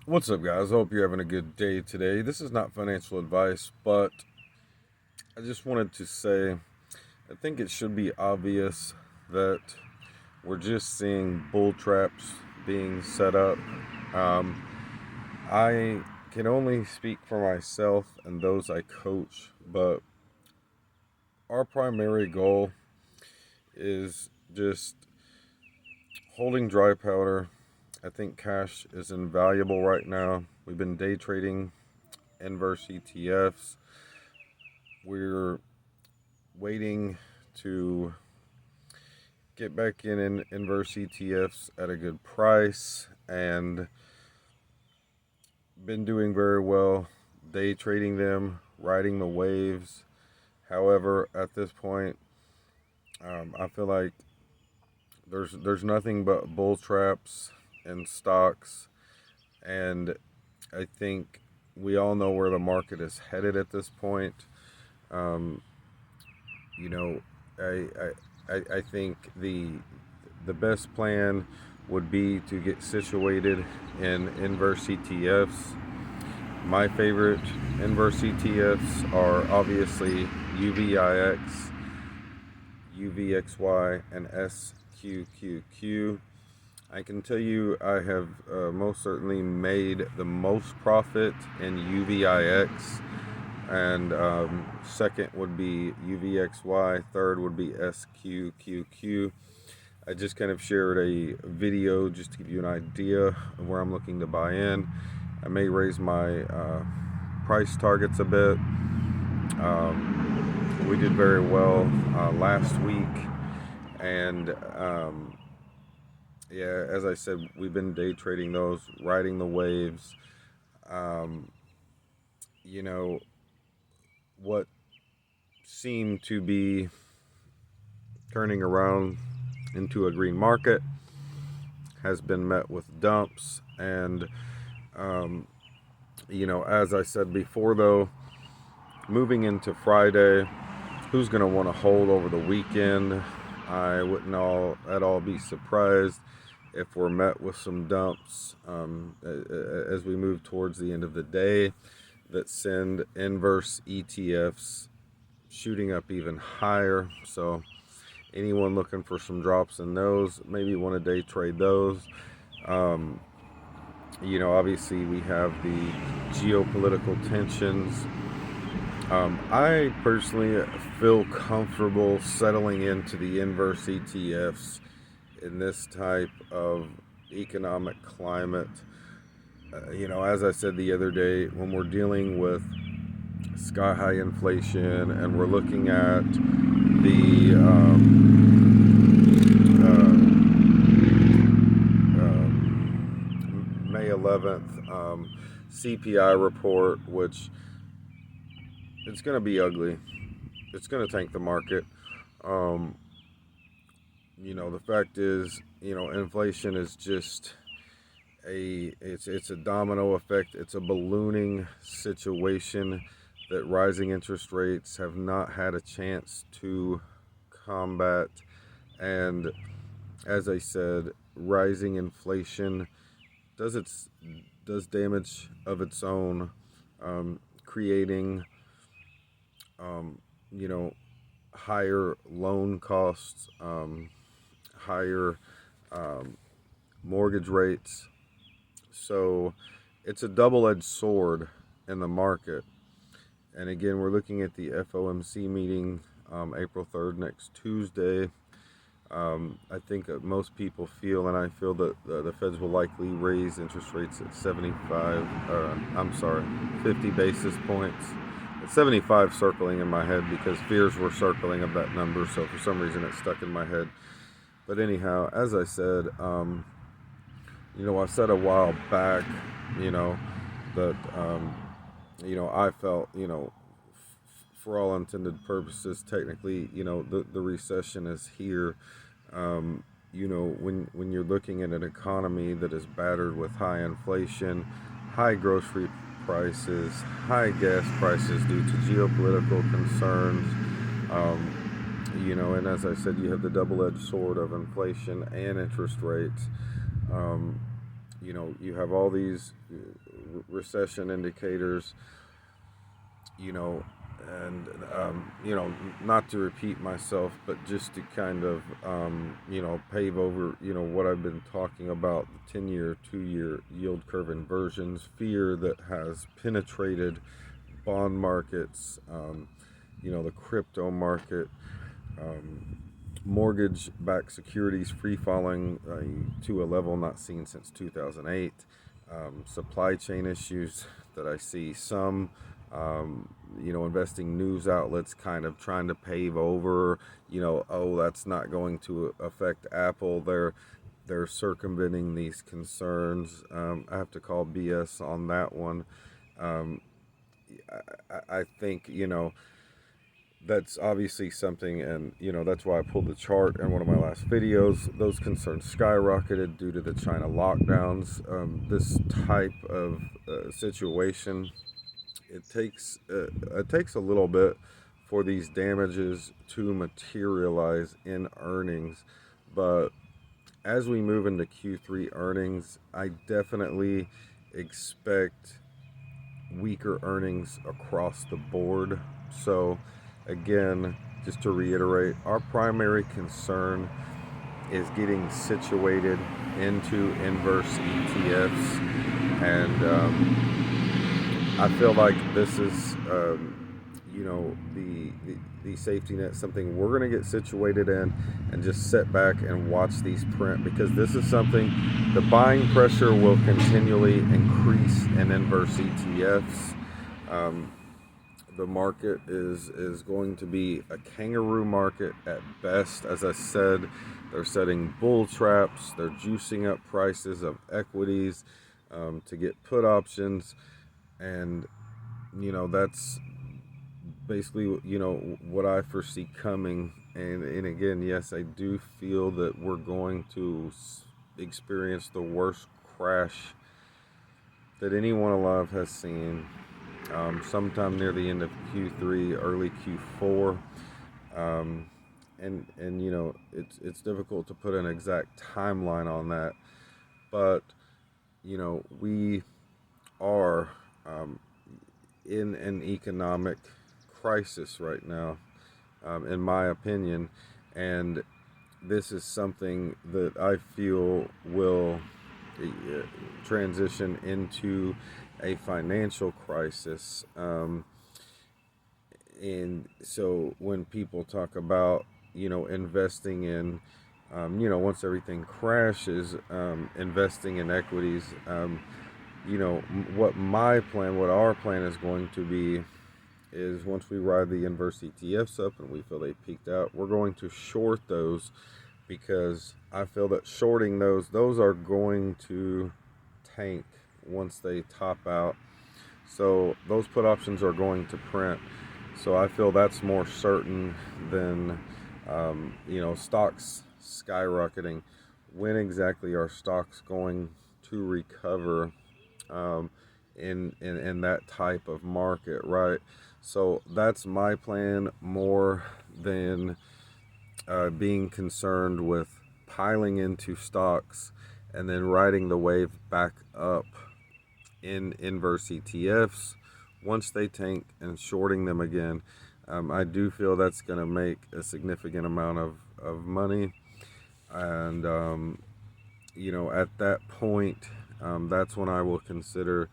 What's up, guys? I hope you're having a good day today. This is not financial advice, but I just wanted to say I think it should be obvious that we're just seeing bull traps being set up. Um, I can only speak for myself and those I coach, but our primary goal is just holding dry powder. I think cash is invaluable right now. We've been day trading inverse ETFs. We're waiting to get back in inverse ETFs at a good price and been doing very well day trading them, riding the waves. However, at this point, I feel like there's nothing but bull traps in stocks, and I think we all know where the market is headed at this point. Um, you know, I think the best plan would be to get situated in inverse ETFs. My favorite inverse ETFs are obviously UVIX, UVXY, and SQQQ. I can tell you I have most certainly made the most profit in UVIX, and second would be UVXY, third would be SQQQ. I just kind of shared a video just to give you an idea of where I'm looking to buy in. I may raise my price targets a bit. We did very well last week, and yeah, as I said, we've been day trading those, riding the waves. Um, you know, what seemed to be turning around into a green market has been met with dumps. And, um, as I said before, though, moving into Friday, who's going to want to hold over the weekend? I wouldn't at all be surprised if we're met with some dumps as we move towards the end of the day that send inverse ETFs shooting up even higher. So anyone looking for some drops in those, maybe want to day trade those. Um, Obviously we have the geopolitical tensions. I personally feel comfortable settling into the inverse ETFs in this type of economic climate. As I said the other day, when we're dealing with sky high inflation and we're looking at the May 11th CPI report, which it's going to be ugly. It's going to tank the market. Um, the fact is, inflation is just it's a domino effect. It's a ballooning situation that rising interest rates have not had a chance to combat. And as I said, rising inflation does its does damage of its own, creating um, you know higher loan costs, higher um, mortgage rates. So it's a double-edged sword in the market. And again, we're looking at the FOMC meeting April 3rd, next Tuesday. I think most people feel, and I feel that the Feds will likely raise interest rates at 50 basis points. At 75 circling in my head because fears were circling of that number, so for some reason it stuck in my head. But anyhow, as I said, I said a while back, you know, that, I felt, for all intended purposes, technically, the recession is here. When you're looking at an economy that is battered with high inflation, high grocery prices, high gas prices due to geopolitical concerns, and as I said, you have the double-edged sword of inflation and interest rates. Um, you have all these recession indicators, you know, and not to repeat myself, but just to kind of pave over what I've been talking about: the 10-year, 2-year yield curve inversions, fear that has penetrated bond markets, the crypto market, mortgage-backed securities free falling to a level not seen since 2008. Supply chain issues that I see some investing news outlets kind of trying to pave over, oh, that's not going to affect Apple. They're circumventing these concerns. I have to call BS on that one. I think, that's obviously something, and that's why I pulled the chart in one of my last videos. Those concerns skyrocketed due to the China lockdowns. This type of situation, it takes a little bit for these damages to materialize in earnings, but as we move into Q3 earnings, I definitely expect weaker earnings across the board. So again, just to reiterate, our primary concern is getting situated into inverse ETFs, and I feel like this is the safety net, something we're going to get situated in and just sit back and watch these print, because this is something, the buying pressure will continually increase in inverse ETFs. The market is going to be a kangaroo market at best. As I said, they're setting bull traps, they're juicing up prices of equities to get put options, and that's basically what I foresee coming. And again, yes, I do feel that we're going to experience the worst crash that anyone alive has seen sometime near the end of Q3, early Q4. And it's difficult to put an exact timeline on that, but we are in an economic crisis right now, in my opinion, and this is something that I feel will transition into a financial crisis. And so when people talk about investing in once everything crashes, investing in equities, what our plan is going to be is, once we ride the inverse ETFs up and we feel they peaked out, we're going to short those, because I feel that shorting those are going to tank once they top out. So those put options are going to print. So I feel that's more certain than stocks skyrocketing. When exactly are stocks going to recover in that type of market, right? So that's my plan, more than being concerned with piling into stocks and then riding the wave back up in inverse ETFs once they tank, and shorting them again. I do feel that's going to make a significant amount of money, and at that point, that's when I will consider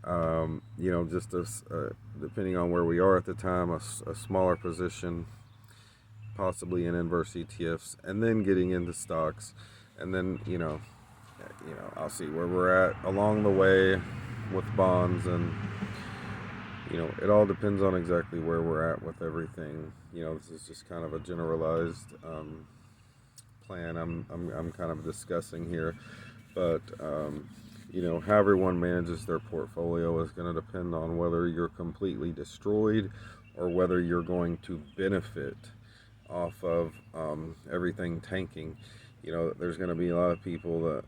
just depending on where we are at the time, a smaller position, possibly in inverse ETFs, and then getting into stocks, and then I'll see where we're at along the way with bonds, and it all depends on exactly where we're at with everything. This is just kind of a generalized plan I'm kind of discussing here, but how everyone manages their portfolio is going to depend on whether you're completely destroyed or whether you're going to benefit off of everything tanking. There's going to be a lot of people that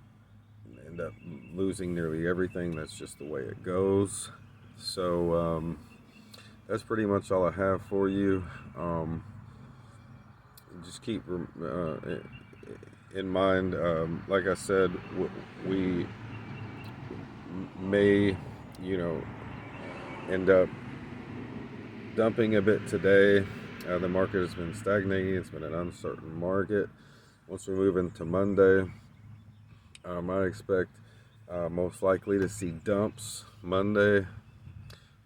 end up losing nearly everything. That's just the way it goes. So that's pretty much all I have for you. Just keep in mind, like I said, we may, you know, end up dumping a bit today. The market has been stagnating. It's been an uncertain market. Once we move into Monday, I expect most likely to see dumps Monday,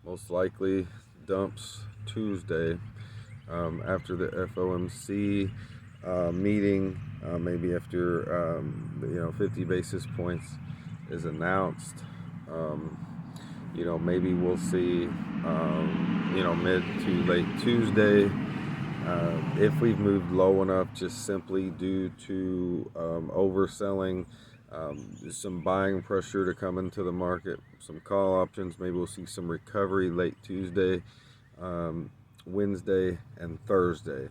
most likely dumps Tuesday. After the FOMC meeting, maybe after 50 basis points is announced, maybe we'll see mid to late Tuesday. If we've moved low enough, just simply due to overselling, some buying pressure to come into the market, some call options. Maybe we'll see some recovery late Tuesday, Wednesday, and Thursday.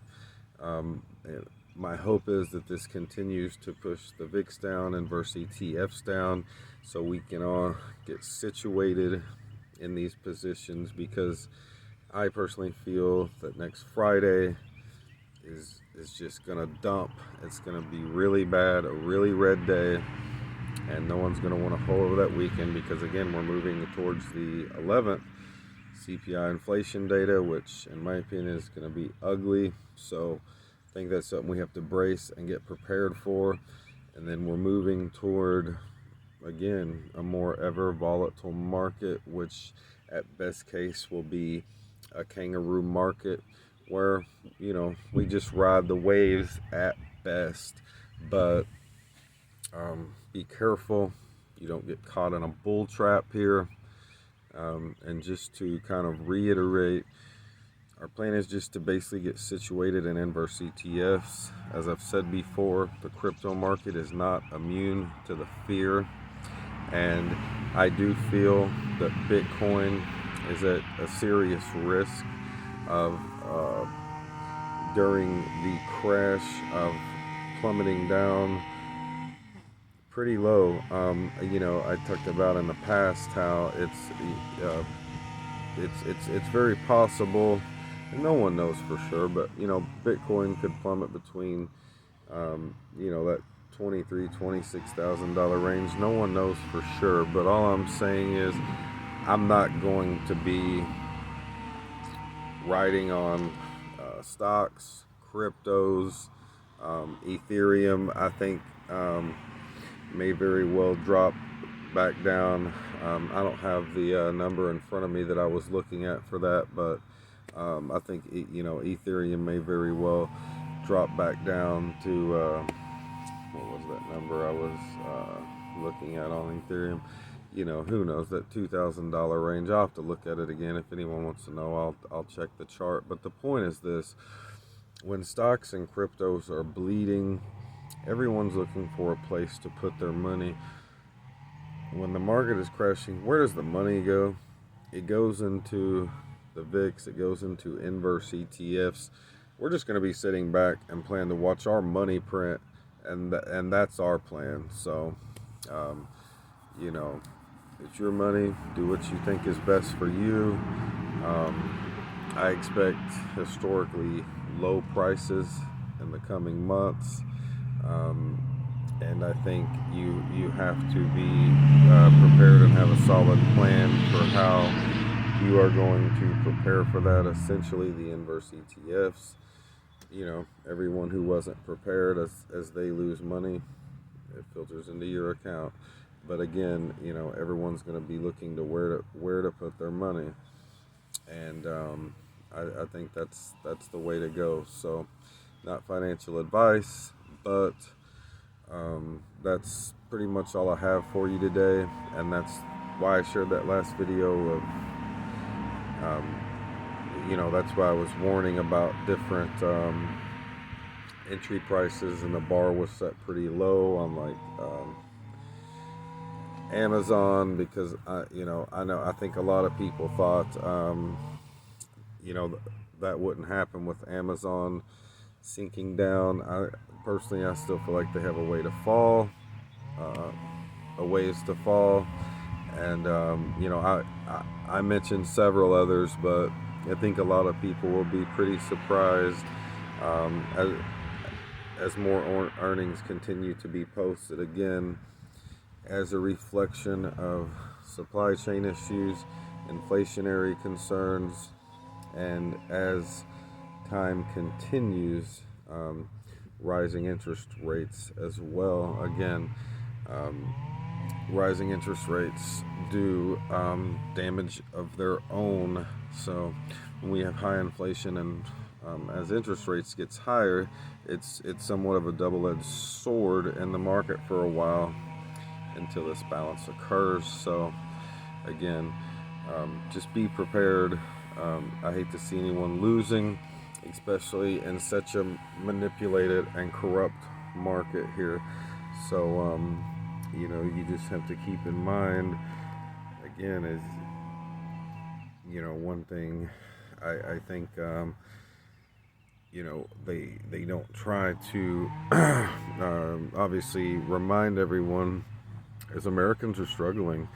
My hope is that this continues to push the VIX down and inverse ETFs down, so we can all get situated in these positions, because I personally feel that next Friday is just gonna dump. It's gonna be really bad, a really red day, and no one's gonna want to hold over that weekend, because again, we're moving towards the 11th CPI inflation data, which in my opinion is gonna be ugly. So I think that's something we have to brace and get prepared for. And then we're moving toward, again, a more ever volatile market, which at best case will be a kangaroo market, where we just ride the waves at best. But be careful you don't get caught in a bull trap here. And just to kind of reiterate, our plan is just to basically get situated in inverse ETFs. As I've said before, the crypto market is not immune to the fear, and I do feel that Bitcoin is at a serious risk of during the crash of plummeting down pretty low. I talked about in the past how it's very possible, and no one knows for sure, but Bitcoin could plummet between that $26,000 range. No one knows for sure, but all I'm saying is I'm not going to be riding on stocks, cryptos, Ethereum. I think may very well drop back down. I don't have the number in front of me that I was looking at for that, but I think Ethereum may very well drop back down to what was that number I was looking at on Ethereum? Who knows, that $2,000 range. I'll have to look at it again. If anyone wants to know, I'll check the chart. But the point is this: when stocks and cryptos are bleeding, everyone's looking for a place to put their money. When the market is crashing, where does the money go? It goes into the VIX, it goes into inverse ETFs. We're just going to be sitting back and plan to watch our money print, and that's our plan. So, it's your money. Do what you think is best for you. I expect historically low prices in the coming months. And I think you have to be prepared and have a solid plan for how you are going to prepare for that. Essentially, the inverse ETFs. Everyone who wasn't prepared, as they lose money, it filters into your account. But again, everyone's going to be looking to where to put their money, and I think that's the way to go. So, not financial advice, but that's pretty much all I have for you today, and that's why I shared that last video of that's why I was warning about different entry prices, and the bar was set pretty low on Amazon, because I think a lot of people thought that wouldn't happen with Amazon sinking down. I still feel like they have a way to fall, a ways to fall, and I mentioned several others, but I think a lot of people will be pretty surprised as more earnings continue to be posted, again, as a reflection of supply chain issues, inflationary concerns, and as time continues, rising interest rates as well. Again, um, rising interest rates do damage of their own. So when we have high inflation and as interest rates gets higher, it's somewhat of a double-edged sword in the market for a while until this balance occurs. So again, just be prepared. I hate to see anyone losing, especially in such a manipulated and corrupt market here. So you just have to keep in mind, again, is one thing I think they don't try to obviously remind everyone, as Americans are struggling.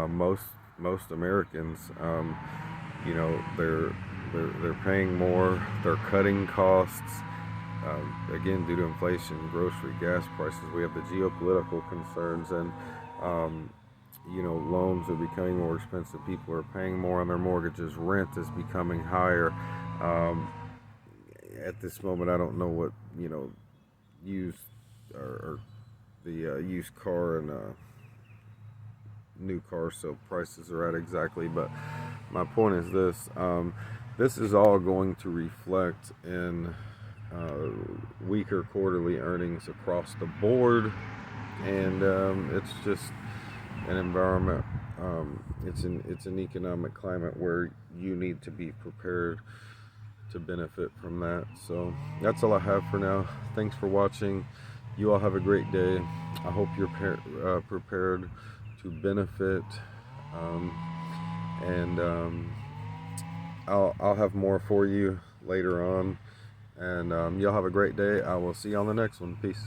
Most Americans, they're paying more. They're cutting costs. Again, due to inflation, grocery, gas prices. We have the geopolitical concerns, and loans are becoming more expensive. People are paying more on their mortgages. Rent is becoming higher. Um, at this moment, I don't know what used or the used car and new car sale prices are at exactly. But my point is this: this is all going to reflect in weaker quarterly earnings across the board, and it's just an environment. It's an economic climate where you need to be prepared to benefit from that. So that's all I have for now. Thanks for watching. You all have a great day. I hope you're prepared to benefit, and I'll have more for you later on. And y'all have a great day. I will see you on the next one. Peace.